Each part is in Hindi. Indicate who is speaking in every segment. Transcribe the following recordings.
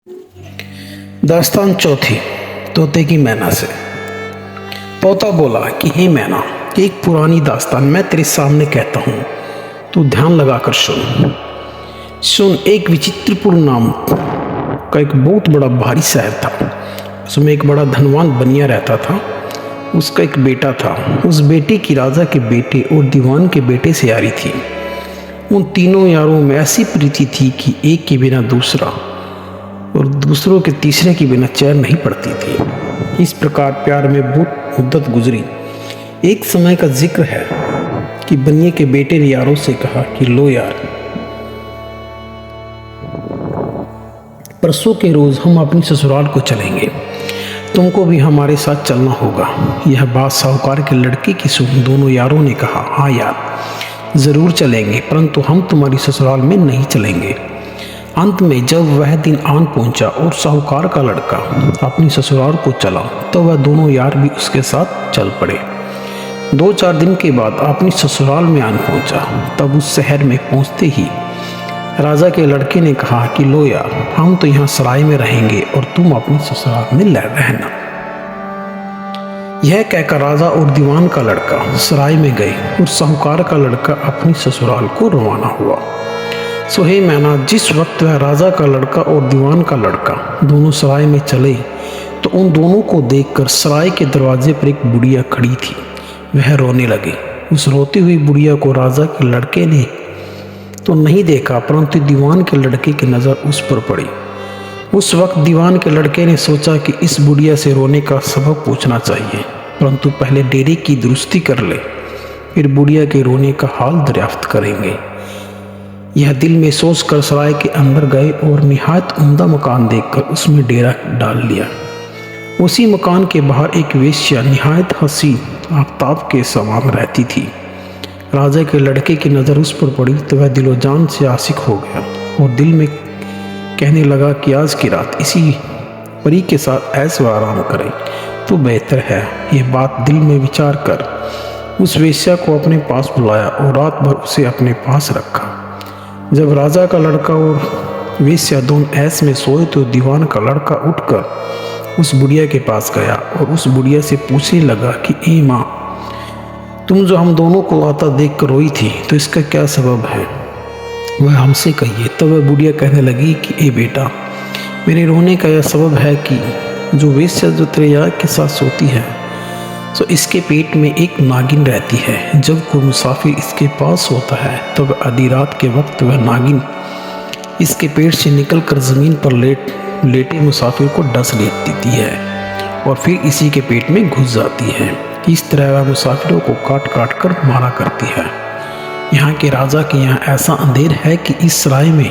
Speaker 1: दास्तान चौथी। तोते की मैना से। तोता बोला कि हे मैना, एक पुरानी दास्तान मैं तेरे सामने कहता हूँ, तू ध्यान लगाकर सुन। एक विचित्रपुर नाम का एक बहुत बड़ा भारी शहर था। उसमें एक बड़ा धनवान बनिया रहता था। उसका एक बेटा था। उस बेटे की राजा के बेटे और दीवान के बेटे से यारी थी। उन तीनों यारों में ऐसी प्रीति थी कि एक के बिना दूसरा और दूसरों के तीसरे के बिना चैन नहीं पड़ती थी। इस प्रकार प्यार में बहुत मुद्दत गुजरी। एक समय का जिक्र है कि बनिए के बेटे ने यारों से कहा कि लो यार, परसों के रोज हम अपनी ससुराल को चलेंगे, तुमको भी हमारे साथ चलना होगा। यह बात साहूकार के लड़के की सुन दोनों यारों ने कहा, हाँ यार, जरूर चलेंगे, परंतु हम तुम्हारी ससुराल में नहीं चलेंगे। अंत में जब वह दिन आन पहुंचा और साहूकार का लड़का अपनी ससुराल को चला, तो वह दोनों यार भी उसके साथ चल पड़े। 2-4 दिन के बाद अपनी ससुराल में आन पहुंचा। तब उस शहर में पहुंचते ही राजा के लड़के ने कहा कि लो यार, हम तो यहाँ सराय में रहेंगे और तुम अपनी ससुराल में रहना। यह कहकर राजा और दीवान का लड़का सराय में गए और साहूकार का लड़का अपनी ससुराल को रवाना हुआ। सो हे मैना, जिस वक्त वह राजा का लड़का और दीवान का लड़का दोनों सराय में चले, तो उन दोनों को देखकर सराय के दरवाजे पर एक बुढ़िया खड़ी थी। वह रोने लगी। उस रोती हुई बुढ़िया को राजा के लड़के ने तो नहीं देखा, परंतु दीवान के लड़के की नज़र उस पर पड़ी। उस वक्त दीवान के लड़के ने सोचा कि इस बुढ़िया से रोने का सबब पूछना चाहिए, परंतु पहले डेरे की दुरुस्ती कर ले, फिर बुढ़िया के रोने का हाल दरियाफ्त करेंगे। यह दिल में सोचकर सराय के अंदर गए और निहायत उम्दा मकान देखकर उसमें डेरा डाल लिया। उसी मकान के बाहर एक वेश्या निहायत हंसी आफ्ताब के समान रहती थी। राजा के लड़के की नज़र उस पर पड़ी तो वह दिलो जान से आशिक हो गया और दिल में कहने लगा कि आज की रात इसी परी के साथ ऐश व आराम करें तो बेहतर है। यह बात दिल में विचार कर उस वेश्या को अपने पास बुलाया और रात भर उसे अपने पास रखा। जब राजा का लड़का और वेश्या दोनों ऐस में सोए तो दीवान का लड़का उठकर उस बुढ़िया के पास गया और उस बुढ़िया से पूछने लगा कि ए माँ, तुम जो हम दोनों को आता देख कर रोई थी, तो इसका क्या सबब है, वह हमसे कहिए। तब वह बुढ़िया कहने लगी कि ए बेटा, मेरे रोने का यह सबब है कि जो वेश्या जो तेरे यार के साथ सोती है, तो इसके पेट में एक नागिन रहती है। जब कोई मुसाफिर इसके पास होता है तब आधी रात के वक्त वह नागिन इसके पेट से निकलकर ज़मीन पर लेटे मुसाफिर को डस लेती है और फिर इसी के पेट में घुस जाती है। इस तरह वह मुसाफिरों को काट काट कर मारा करती है। यहाँ के राजा के यहाँ ऐसा अंधेर है कि इस सराय में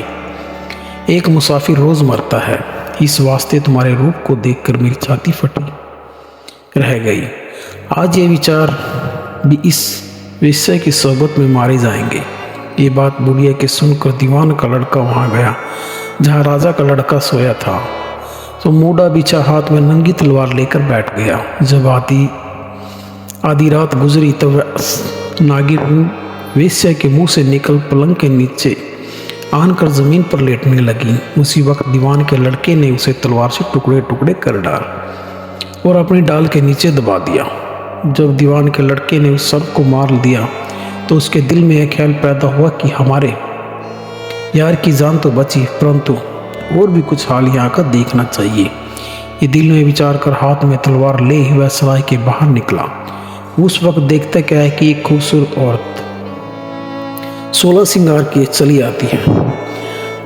Speaker 1: एक मुसाफिर रोज़ मरता है। इस वास्ते तुम्हारे रूप को देखकर मेरी छाती फटी रह गई। आज ये विचार भी इस विषय की सोबत में मारे जाएंगे। ये बात बुढ़िया के सुनकर दीवान का लड़का वहाँ गया जहाँ राजा का लड़का सोया था। तो मूढ़ा बिछा हाथ में नंगी तलवार लेकर बैठ गया। जब आधी रात गुजरी तब वह नागिन वेश्या के मुंह से निकल पलंग के नीचे आनकर ज़मीन पर लेटने लगी। उसी वक्त दीवान के लड़के ने उसे तलवार से टुकड़े टुकड़े कर डाल और अपनी डाल के नीचे दबा दिया। जब दीवान के लड़के ने उस सब को मार दिया तो उसके दिल में यह ख्याल पैदा हुआ कि हमारे यार की जान तो बची, परंतु और भी कुछ हाल यहाँ का देखना चाहिए। ये दिल में विचार कर हाथ में तलवार ले वह सराय के बाहर निकला। उस वक्त देखता क्या है कि एक खूबसूरत औरत 16 श्रृंगार किए चली आती है।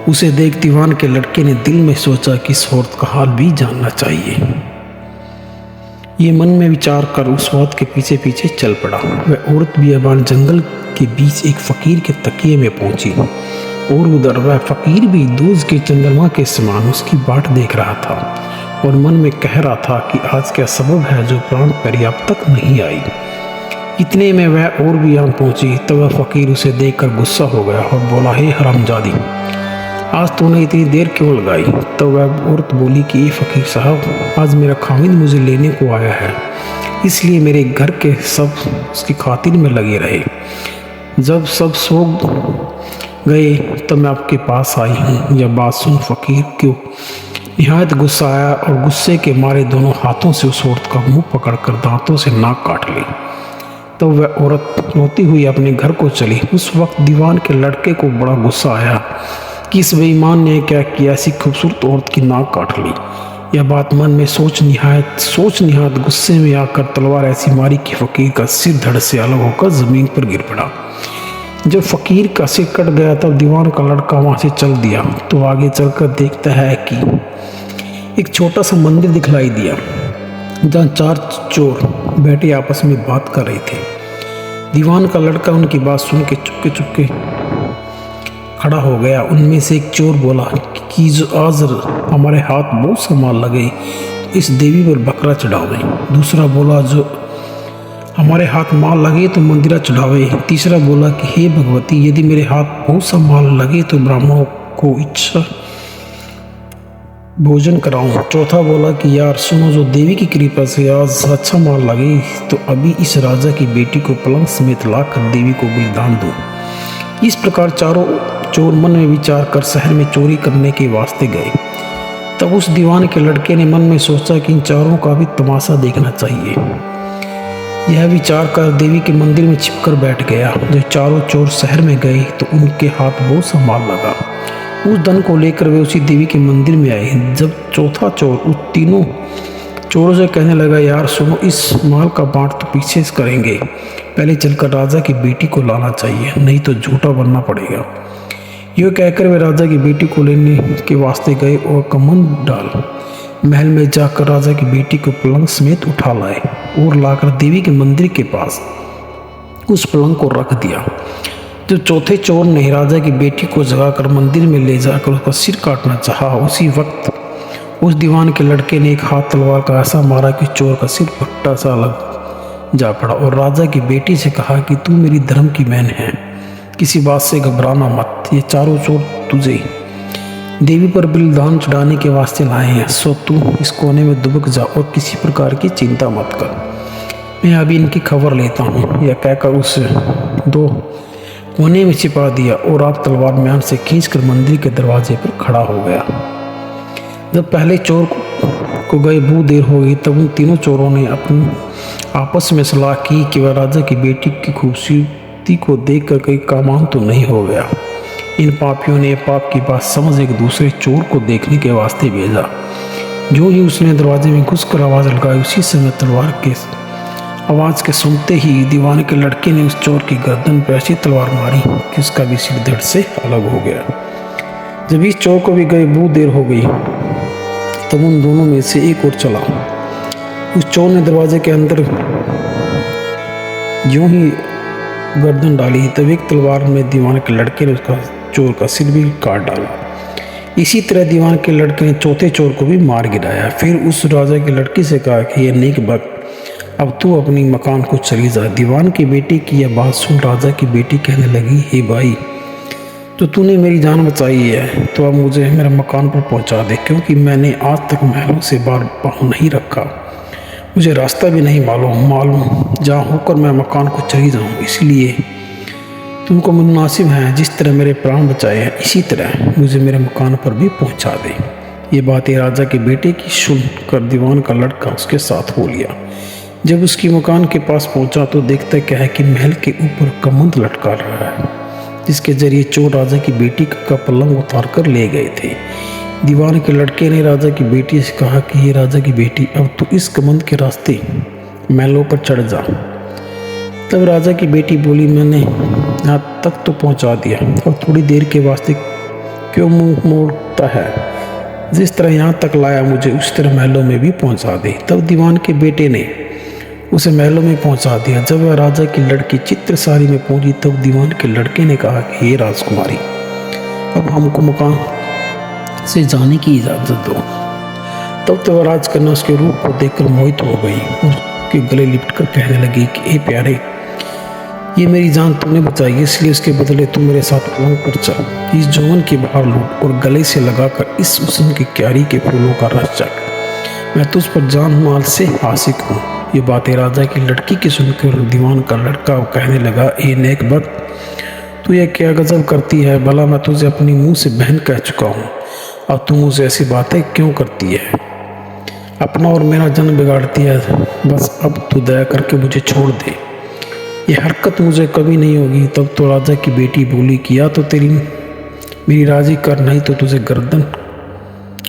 Speaker 1: उसे देख दीवान के लड़के ने दिल में सोचा कि इस औरत का हाल भी जानना चाहिए। ये मन में विचार कर उस औरत के पीछे पीछे चल पड़ा। वह औरत बियाबान जंगल के बीच एक फकीर के तकिए में पहुंची और उधर वह फकीर भी दूज के चंद्रमा के समान उसकी बाट देख रहा था और मन में कह रहा था कि आज क्या सबब है जो प्राण परी अब तक नहीं आई। इतने में वह और भी यहाँ पहुंची तब वह फकीर उसे देखकर गुस्सा हो गया और बोला, हे हरामजादी, आज तूने इतनी देर क्यों लगाई। तो वह औरत बोली कि ये फ़कीर साहब, आज मेरा खामिद मुझे लेने को आया है, इसलिए मेरे घर के सब उसकी खातिर में लगे रहे। जब सब सो गए तब मैं आपके पास आई हूँ। यह बात सुन फकीर को निहायत गुस्सा आया और गुस्से के मारे दोनों हाथों से उस औरत का मुंह पकड़कर दांतों से नाक काट ली। तब वह औरत रोती हुई अपने घर को चली। उस वक्त दीवान के लड़के को बड़ा गुस्सा आया कि इस बेईमान ने क्या किया, ऐसी खूबसूरत औरत की नाक काट ली। यह बात मन में सोच निहायत गुस्से में आकर तलवार ऐसी मारी कि फकीर का सिर धड़ से अलग होकर जमीन पर गिर पड़ा। जब फकीर का सिर कट गया तब दीवान का लड़का वहां से चल दिया। तो आगे चलकर देखता है कि एक छोटा सा मंदिर दिखलाई दिया जहाँ 4 चोर बैठे आपस में बात कर रहे थे। दीवान का लड़का उनकी बात सुन के चुपके खड़ा हो गया। उनमें से एक चोर बोला कि जो आज हमारे हाथ बहुत सा माल लगे इस देवी पर बकरा चढ़ावे। दूसरा बोला जो हमारे हाथ माल लगे तो मंदिरा चढ़ावे। तीसरा बोला कि हे भगवती, यदि मेरे हाथ बहुत सा माल लगे तो ब्राह्मणों को इच्छा भोजन कराऊं। चौथा बोला कि यार सुनो, जो देवी की कृपा से आज अच्छा माल लगे तो अभी इस राजा की बेटी को पलंग समेत लाकर देवी को बलिदान दूं। इस प्रकार चारों चोर मन में विचार कर शहर में चोरी करने के वास्ते गए। तब उस दीवान के लड़के ने मन में सोचा कि इन चारों का भी तमाशा देखना चाहिए। यह विचार कर देवी के मंदिर में छिपकर बैठ गया। जब चारों चोर शहर में गए तो उनके हाथ बहुत सा माल लगा। उस धन को लेकर वे उसी देवी के मंदिर में आए। जब चौथा चोर उस तीनों चोरों से कहने लगा, यार सुनो, इस माल का बांट तो पीछे से करेंगे, पहले चलकर राजा की बेटी को लाना चाहिए, नहीं तो झूठा बनना पड़ेगा। यह कहकर वे राजा की बेटी को लेने के वास्ते गए और कमंड डाल महल में जाकर राजा की बेटी को पलंग समेत उठा लाए और लाकर देवी के मंदिर के पास उस पलंग को रख दिया। जब चौथे चोर ने राजा की बेटी को जगाकर मंदिर में ले जाकर उसका सिर काटना चाहा, उसी वक्त उस दीवान के लड़के ने एक हाथ तलवार का ऐसा मारा कि चोर का सिर फट्टा सा लग जा पड़ा और राजा की बेटी से कहा कि तू मेरी धर्म की बहन है, किसी बात से घबराना मत। ये चारों चोर तुझे देवी पर बलिदान चढ़ाने के वास्ते लाए हैं, सो तू इस कोने में दुबक जा और किसी प्रकार की चिंता मत कर, मैं अभी इनकी खबर लेता हूँ। यह कहकर उस 2 कोने में छिपा दिया और आप तलवार म्यान से खींचकर मंदिर के दरवाजे पर खड़ा हो गया। जब पहले चोर को गए बहुत देर हो गई, तब उन तीनों चोरों ने अपनी आपस में सलाह की कि वह राजा की बेटी की खूबसूरती को देखकर कहीं कामान तो नहीं हो गया। इन पापियों ने पाप की बात समझ एक दूसरे चोर को देखने के वास्ते भेजा। जो ही उसने दरवाजे में घुसकर आवाज़ लगाई, उसी समय तलवार के आवाज़ के सुनते ही दीवान के लड़के ने उस चोर की गर्दन पर ऐसी तलवार मारी कि उसका भी सिर धड़ से अलग हो गया। जब इस चोर को भी गए बहुत देर हो गई, तब उन दोनों में से एक और चला। उस चोर ने दरवाजे के अंदर यूं ही गर्दन डाली, तब एक तलवार में दीवान के लड़के ने उसका चोर का सिर भी काट डाला। इसी तरह दीवान के लड़के ने चौथे चोर को भी मार गिराया। फिर उस राजा की लड़की से कहा कि यह नेक वक्त, अब तू अपनी मकान को चली जा। दीवान की बेटी की यह बात सुन राजा की बेटी कहने लगी, हे भाई, तो तूने मेरी जान बचाई है तो अब मुझे मेरे मकान पर पहुंचा दे, क्योंकि मैंने आज तक महलों से बाहर पाँव नहीं रखा, मुझे रास्ता भी नहीं मालूम जहाँ होकर मैं मकान को चली जाऊँ। इसलिए तुमको मुनासिब है, जिस तरह मेरे प्राण बचाए हैं इसी तरह मुझे मेरे मकान पर भी पहुंचा दे। ये बातें राजा के बेटे की सुनकर दीवान का लड़का उसके साथ हो लिया। जब उसकी मकान के पास पहुंचा तो देखता क्या है कि महल के ऊपर कमंद लटका रहा है, जिसके जरिए चोर राजा की बेटी का पलंग उतार कर ले गए थे। दीवान के लड़के ने राजा की बेटी से कहा कि ये राजा की बेटी, अब तो इस कमंद के रास्ते महलों पर चढ़ जा। तब राजा की बेटी बोली, मैंने यहाँ तक तो पहुँचा दिया, अब थोड़ी देर के वास्ते क्यों मुँह मोड़ता है, जिस तरह यहाँ तक लाया मुझे उस तरह महलों में भी पहुँचा दे। तब दीवान के बेटे ने उसे महलों में पहुँचा दिया। जब वह राजा की लड़की चित्रसारी में पहुँची तब दीवान के लड़के ने कहा कि हे राजकुमारी, अब हमको मकान से जाने की इजाज़त दो। तब तो वह राजकन्या उसके रूप को देखकर मोहित हो गई और उसके गले लिपटकर कहने लगी कि हे प्यारे, ये मेरी जान तुमने बचाई, इसलिए उसके बदले तुम मेरे साथ पलंग पर चल, इस जौवन की बाहर लूट और गले से लगाकर इस हुस्न की क्यारी के फूलों का रस चख, मैं तुझ पर जान माल से आशिक हूँ। ये बातें राजा की लड़की की सुनकर दीवान का लड़का कहने लगा, ए नेक बख्त, तू ये क्या गजब करती है, भला मैं तुझे अपनी मुंह से बहन कह चुका हूँ, और तू मुझसे ऐसी बातें क्यों करती है? अपना और मेरा जन्म बिगाड़ती है। बस अब तू दया करके मुझे छोड़ दे। ये हरकत मुझे कभी नहीं होगी। तब तो राजा की बेटी बोली कि या तो तेरी मेरी राजी कर, नहीं तो तुझे गर्दन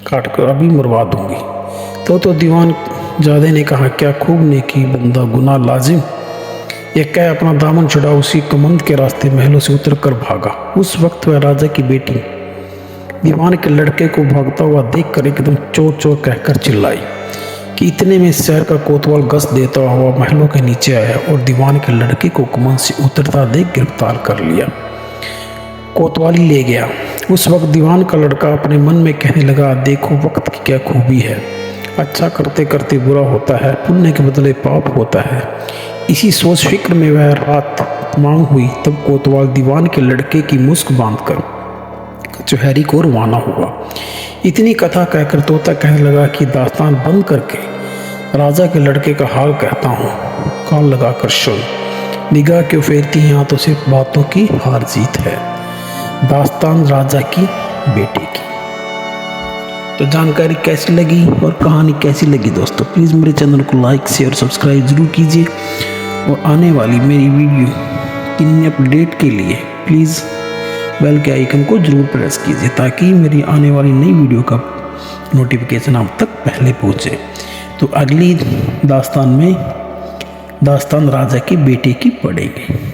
Speaker 1: काट कर अभी मरवा दूंगी। तो दीवान जादे ने कहा, क्या खूब नेकी बंदा, गुनाह लाजिम। यह कह अपना दामन छुड़ा उसी कमंद के रास्ते महलों से उतर कर भागा। उस वक्त वह राजा की बेटी दीवान के लड़के को भागता हुआ देखकर एकदम चोर चोर कहकर चिल्लाई कि इतने में शहर का कोतवाल गश्त देता हुआ महलों के नीचे आया और दीवान के लड़के को कमंद से उतरता देख गिरफ्तार कर लिया। कोतवाली ले गया। उस वक्त दीवान का लड़का अपने मन में कहने लगा, देखो वक्त की क्या खूबी है। अच्छा करते करते बुरा होता है, पुण्य के बदले पाप होता है। इसी सोच फिक्र में वह रात तमाम हुई। तब कोतवाल दीवान के लड़के की मुस्क बांधकर कचहरी को रवाना हुआ। इतनी कथा कहकर तोता कहने लगा कि दास्तान बंद करके राजा के लड़के का हाल कहता हूँ, कान लगाकर सुन। निगाह क्यों फेरती यहाँ, तो सिर्फ बातों की हार जीत है। दास्तान राजा की बेटी की। तो जानकारी कैसी लगी और कहानी कैसी लगी दोस्तों, प्लीज़ मेरे चैनल को लाइक शेयर और सब्सक्राइब ज़रूर कीजिए। और आने वाली मेरी वीडियो की अपडेट के लिए प्लीज़ बेल के आइकन को ज़रूर प्रेस कीजिए, ताकि मेरी आने वाली नई वीडियो का नोटिफिकेशन आप तक पहले पहुँचे। तो अगली दास्तान में दास्तान राजा की बेटी की पड़ेगी।